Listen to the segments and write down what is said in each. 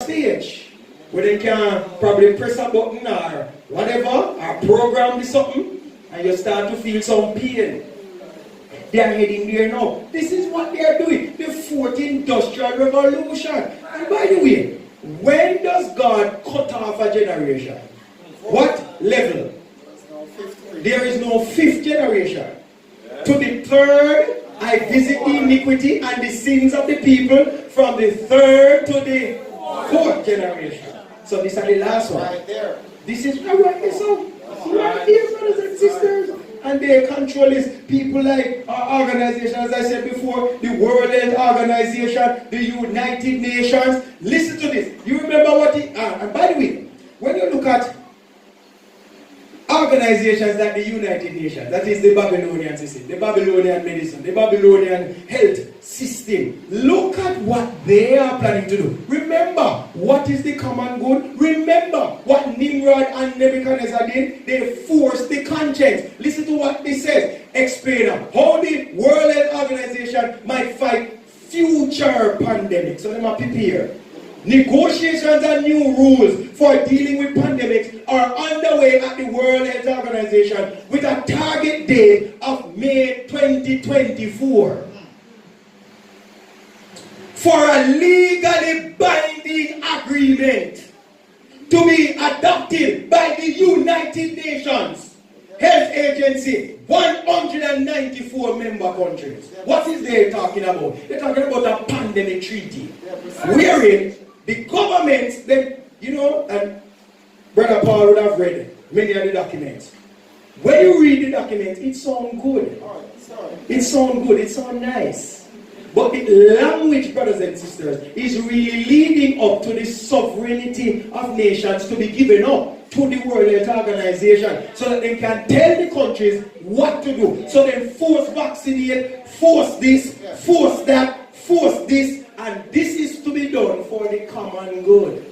stage where they can probably press a button or whatever, or program something, and you start to feel some pain. They are heading there now. This is what they are doing. The fourth industrial revolution. And by the way, when does God cut off a generation? What level? There is no fifth generation. To the third, I visit the iniquity and the sins of the people from the third to the fourth generation. So this is the last one. Right there. This is right here, so right here, brothers and sisters. And they control this. People like our organization, as I said before, the World Health Organization, the United Nations. Listen to this. You remember what it and by the way, when you look at organizations like the United Nations, that is the Babylonian system, the Babylonian medicine, the Babylonian health system. Look at what they are planning to do. Remember, what is the common good? Remember what Nimrod and Nebuchadnezzar did? They forced the conscience. Listen to what this says. Explain how the World Health Organization might fight future pandemics. So they might prepare. Negotiations and new rules for dealing with pandemics are underway at the World Health Organization with a target date of May 2024 for a legally binding agreement to be adopted by the United Nations Health Agency, 194 member countries. What is they talking about? They're talking about a pandemic treaty wherein the governments, them, you know, and Brother Paul would have read many of the documents. When you read the documents, it sounds good. It sounds good, it sounds nice. But the language, brothers and sisters, is really leading up to the sovereignty of nations to be given up to the World Health Organization so that they can tell the countries what to do. So they force vaccinate, force this, force that, force this, and this is to be done for the common good.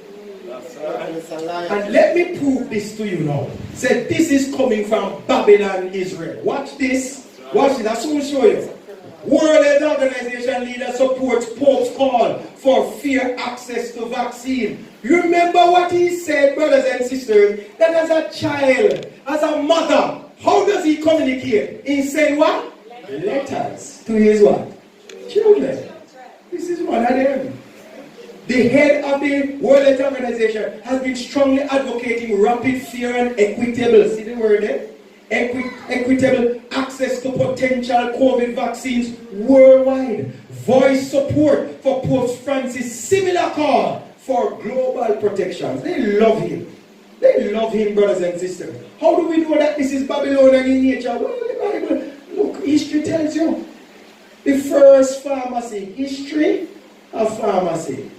And let me prove this to you now. Say this is coming from Babylon, Israel. Watch this. Watch this. I soon show you. World Health Organization leader supports Pope's call for fair access to vaccine. Remember what he said, brothers and sisters, that as a child, as a mother, how does he communicate? He said what? Letters to his what? Children. This is one of them. The head of the World Health Organization has been strongly advocating rapid, fair, and equitable, see the word there? Equitable access to potential COVID vaccines worldwide. Voice support for Pope Francis' similar call for global protections. They love him. They love him, brothers and sisters. How do we know that this is Babylonian in nature? Well, the Bible, look, history tells you. The first pharmacy, history of pharmacy.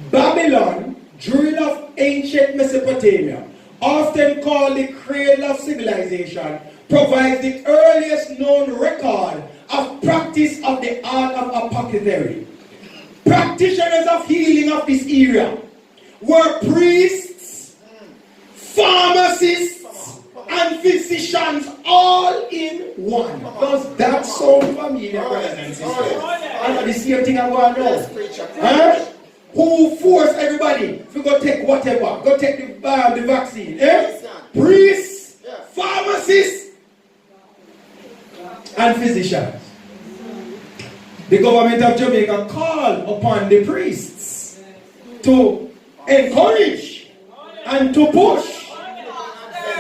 Babylon, druid of ancient Mesopotamia, often called the cradle of civilization, provides the earliest known record of practice of the art of apothecary. Practitioners of healing of this era were priests, pharmacists, and physicians all in one. Does that sound familiar, brothers and sisters? I know the same thing I'm going on. Huh? Who forced everybody to go take whatever, go take the vaccine? Eh? Priests, pharmacists, and physicians. The government of Jamaica called upon the priests to encourage and to push.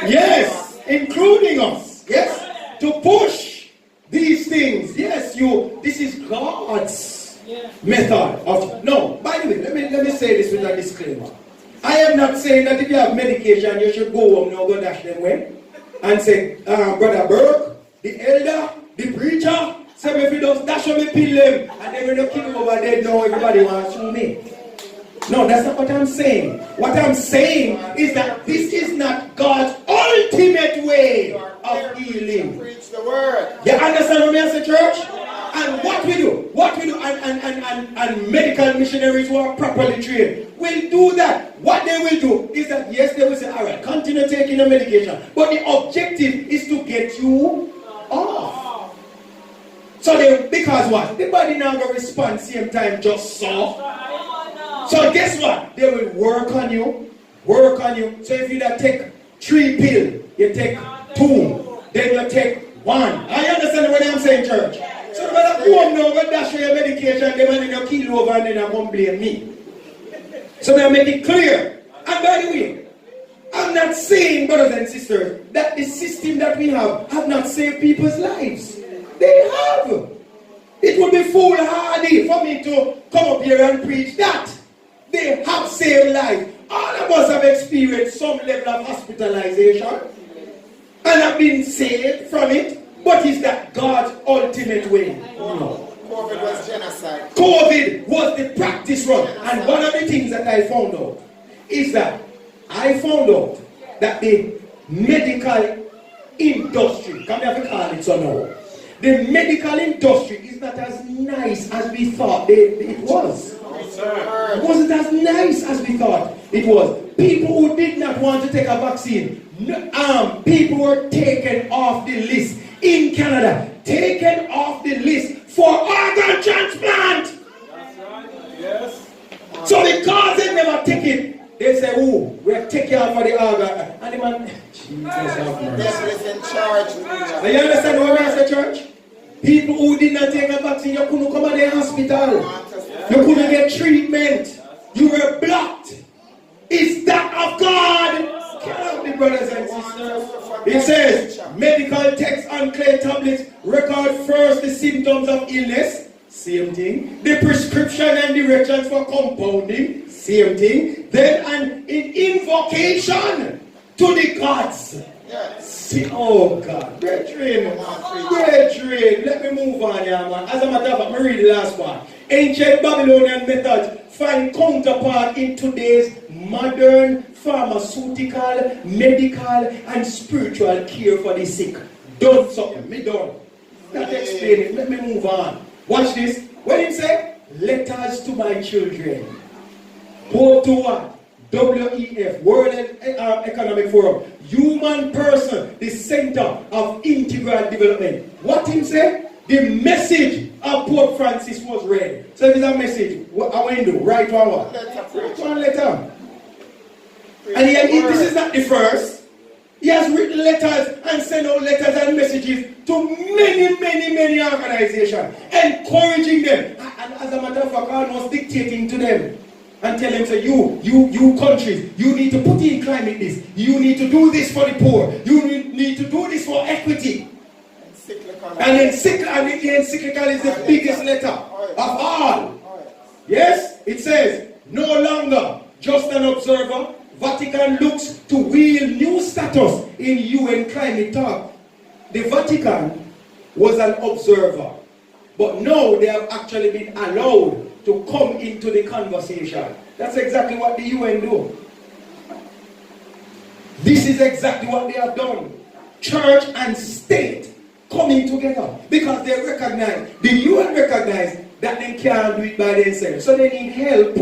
Yes, including us. Yes, to push these things. Yes, this is God's method of. No, by the way, let me say this with a disclaimer. I am not saying that if you have medication, you should go home now, go dash them away and say, Brother Burke, the elder, the preacher, say if you don't dash them, pill them, and then when you kill over there, now everybody wants to me. No, that's not what I'm saying. What I'm saying is that this is not God's ultimate way of healing. Preach the word. You understand what I say, church? And what we do, and medical missionaries who are properly trained will do that. What they will do is that, yes, they will say, all right, continue taking the medication. But the objective is to get you off. So because what? The body now will respond same time just so. So guess what? They will work on you. Work on you. So if you take 3 pills, you take 2, then you take 1. I understand what I'm saying, church. So when I go home now, go dash your medication, they will kill over and then I won't blame me. So they make it clear. And by the way, I'm not saying, brothers and sisters, that the system that we have not saved people's lives. They have. It would be foolhardy for me to come up here and preach that. They have saved lives. All of us have experienced some level of hospitalization and have been saved from it. But is that God's ultimate way? No. COVID was genocide. COVID was the practice run. And one of the things that I found out is that I found out that the medical industry, can we have to call it so now? The medical industry is not as nice as we thought it was. It wasn't as nice as we thought it was. People who did not want to take a vaccine, people were taken off the list in Canada, taken off the list for organ transplant. That's right. Yes. So because they never take it, they say, oh, we'll take you out for the organ. And the man, Jesus have mercy. Devil is in charge. Do you understand what I say, church? People who did not take a vaccine, you couldn't come to the hospital. You couldn't get treatment. You were blocked. Is that of God? Cannot be, brothers and sisters. It says, medical texts and clay tablets record first the symptoms of illness. Same thing. The prescription and directions for compounding. Same thing. Then an invocation to the gods. Yes. Oh God, brethren, let me move on here, man. As a matter of fact, let me read the last part. Ancient Babylonian methods find counterpart in today's modern pharmaceutical, medical, and spiritual care for the sick. Done something, me done. Not explain it, let me move on. Watch this. What did he say? Letters to my children. Pope to what? WEF, World Economic Forum. Human person, the center of integral development. What him say? The message of Pope Francis was read. So if it's a message, what I want to do? Write one what? Write one letter. And this is not the first. He has written letters and sent out letters and messages to many organizations, encouraging them. And as a matter of fact, almost dictating to them. And tell them, say, you countries, you need to put in climate this. You need to do this for the poor. You need to do this for equity. And the encyclical is the biggest letter of all. Yes, it says, no longer just an observer. Vatican looks to wield new status in UN climate talk. The Vatican was an observer. But now they have actually been allowed to come into the conversation. That's exactly what the UN do. This is exactly what they have done. Church and state coming together because they recognize, the UN recognize that they can't do it by themselves. So they need help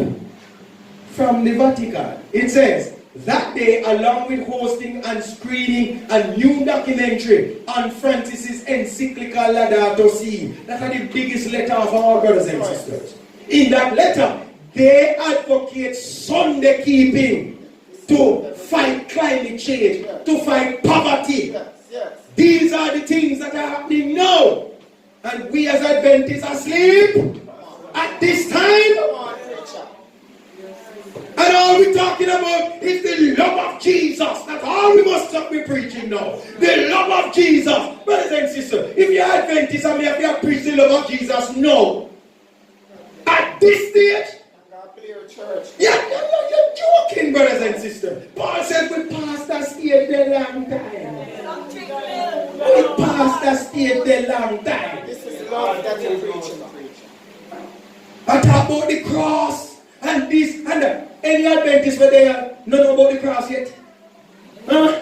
from the Vatican. It says, that day, along with hosting and screening a new documentary on Francis's encyclical Laudato Si. That's the biggest letter of our brothers and sisters. In that letter, they advocate Sunday keeping to fight climate change, to fight poverty. These are the things that are happening now. And we as Adventists are asleep at this time. And all we're talking about is the love of Jesus. That's all we must be preaching now. The love of Jesus. Brothers and sisters, if you're Adventists and if you preach the love of Jesus, no. At this stage, you're joking, brothers and sisters. Paul says we passed that stage a long time. We passed that stage a long time. This is love that you're preaching. I talk about the cross and this and that. Any Adventists were there not know about the cross yet? Huh?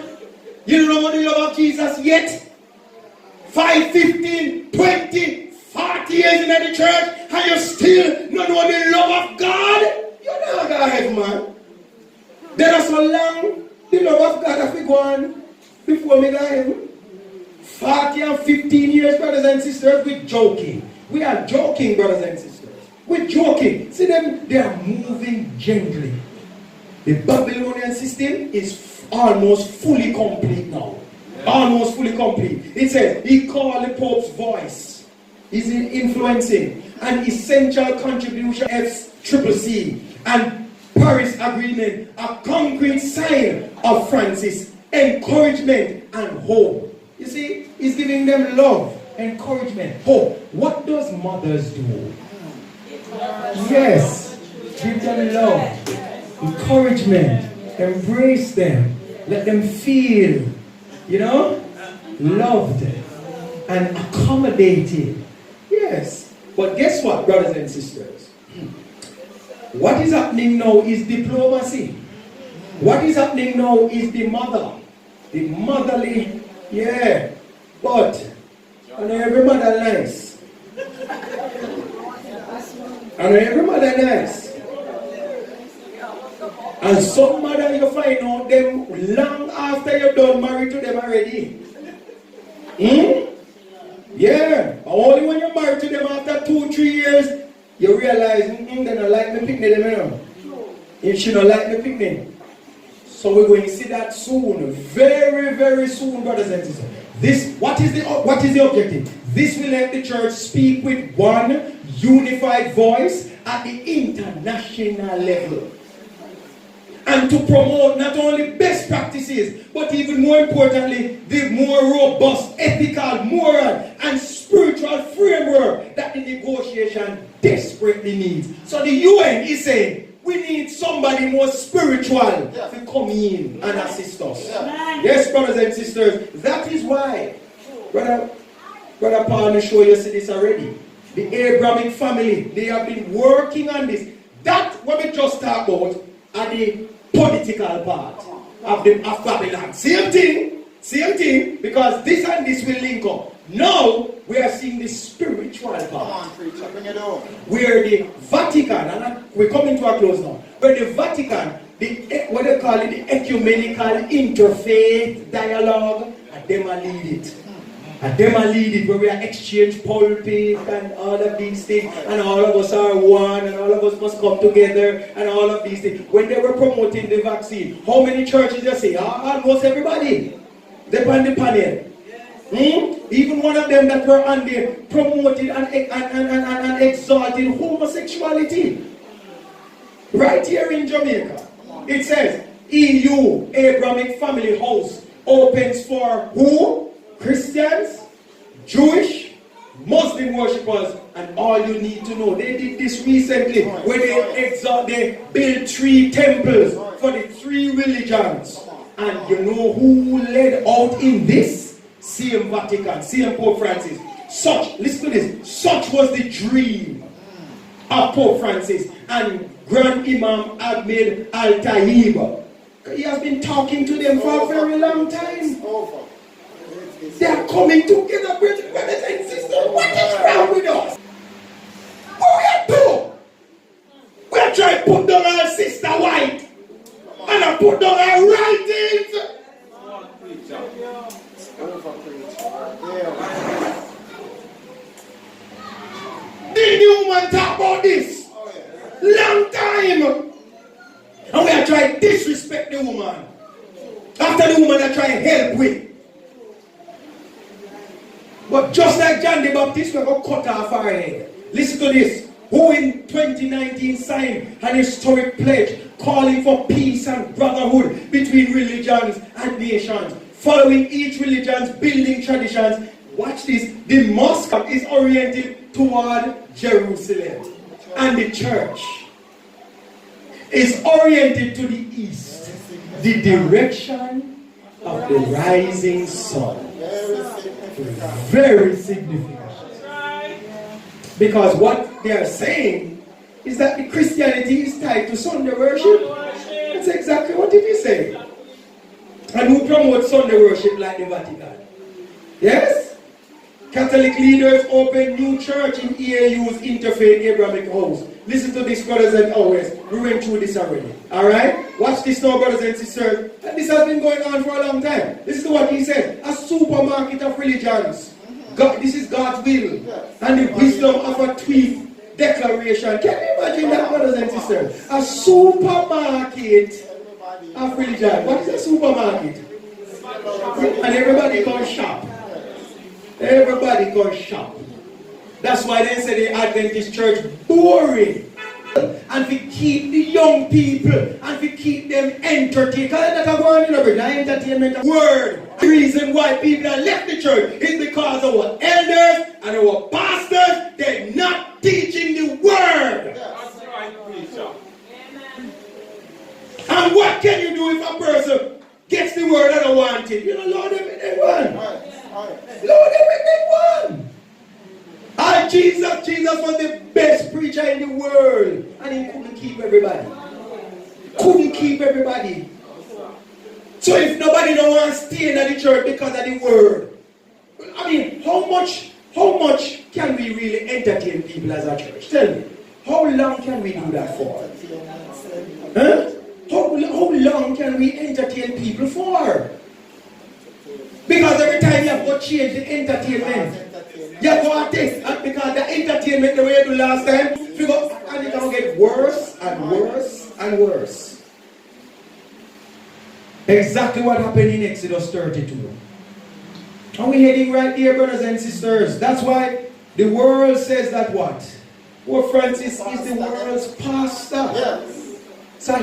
You don't know about the love of Jesus yet? 5, 15, 20, 40 years in the church and you still not know the love of God? You're not going to heaven, man. There are so long the love of God has been gone before me go heaven. 40 and 15 years, brothers and sisters, we're joking. We are joking, brothers and sisters. We're joking. See them, they are moving gently. The Babylonian system is almost fully complete now. Almost fully complete. It says, he called the Pope's voice. He's influencing an essential contribution FCCC and Paris Agreement, a concrete sign of Francis' encouragement and hope. You see, he's giving them love, encouragement, hope. What does mothers do? Yes, give them love, encouragement, embrace them, let them feel, loved and accommodated. Yes, but guess what, brothers and sisters? What is happening now is diplomacy. What is happening now is the motherly, but and every mother nice. And every mother nice. And some mother you find out them long after you're done married to them already. Yeah. Only when you're married to them after 2-3 years, you realize, they don't like me picnic them. If she don't like me picnic. So we're going to see that soon. Very, very soon, brothers and sisters. What is the objective? This will help the church speak with one unified voice at the international level. And to promote not only best practices, but even more importantly, the more robust, ethical, moral, and spiritual framework that the negotiation desperately needs. So the UN is saying, we need somebody more spiritual to come in and assist us. Yes, brothers and sisters, that is why, Brother Paul, I'm sure you see this already. The Abrahamic family, they have been working on this. That, what we just talked about, are the political part of Babylon. Same thing, because this and this will link up. Now, we are seeing the spiritual part. Come on, preacher, bring it on. Where the Vatican, and we're coming to a close now, where the Vatican, what they call it, the ecumenical interfaith dialogue, and them are lead it. And them are lead it, where we are exchange pulpit and all of these things, and all of us are one, and all of us must come together, and all of these things. When they were promoting the vaccine, how many churches you say? Almost everybody. They on the panel. Even one of them that were on there promoted and exalted homosexuality. Right here in Jamaica. It says, EU, Abrahamic Family House, opens for who? Christians, Jewish, Muslim worshippers, and all you need to know. They did this recently where they built 3 temples for the 3 religions. And you know who led out in this? Same Vatican, same Pope Francis. Listen to this, such was the dream of Pope Francis and Grand Imam Ahmed Al-Tayyib. He has been talking to them for a very long time. They are coming together, brothers and sisters. What is wrong with us? What we are doing? We are trying to put down our sister white and I put down our writings. Did the woman talk about this? Long time. And we are trying to disrespect the woman. After the woman are trying to help with. But just like John the Baptist, we're going to cut off our head. Listen to this. Who in 2019 signed an historic pledge calling for peace and brotherhood between religions and nations, following each religion's building traditions. Watch this. The mosque is oriented toward Jerusalem, and the church is oriented to the east, the direction of the rising sun. Very significant. Because what they are saying is that the Christianity is tied to Sunday worship. That's exactly what it is saying. And who promotes Sunday worship like the Vatican? Yes? Catholic leaders open new church in EAU's Interfaith Abrahamic House. Listen to this, brothers and sisters. We went through this already. Alright? Watch this now, brothers and sisters. And this has been going on for a long time. Listen to what he said. A supermarket of religions. God, this is God's will. And the wisdom of a tweet declaration. Can you imagine that, brothers and sisters? A supermarket of religion. What is a supermarket? And everybody can shop. Everybody can shop. That's why they say the Adventist church boring. And we keep the young people and we keep them entertained. Because that's going on in entertainment word. The reason why people have left the church is because our elders and our pastors, they're not teaching the word. That's right, preacher. And what can you do if a person gets the word and don't want it? You know, Lord, everything one. Lord, everything one. And Jesus was the best preacher in the world. And he couldn't keep everybody. Couldn't keep everybody. So if nobody don't want to stay in the church because of the word, I mean, how much can we really entertain people as a church? Tell me. How long can we do that for? Huh? How long can we entertain people for? Because every time you have to change the entertainment. You have to take, because the entertainment the way you do last time, and it's going to get worse and worse and worse. Exactly what happened in Exodus 32. And we're heading right here, brothers and sisters. That's why the world says that what? Pope Francis is the world's pastor. Yes. So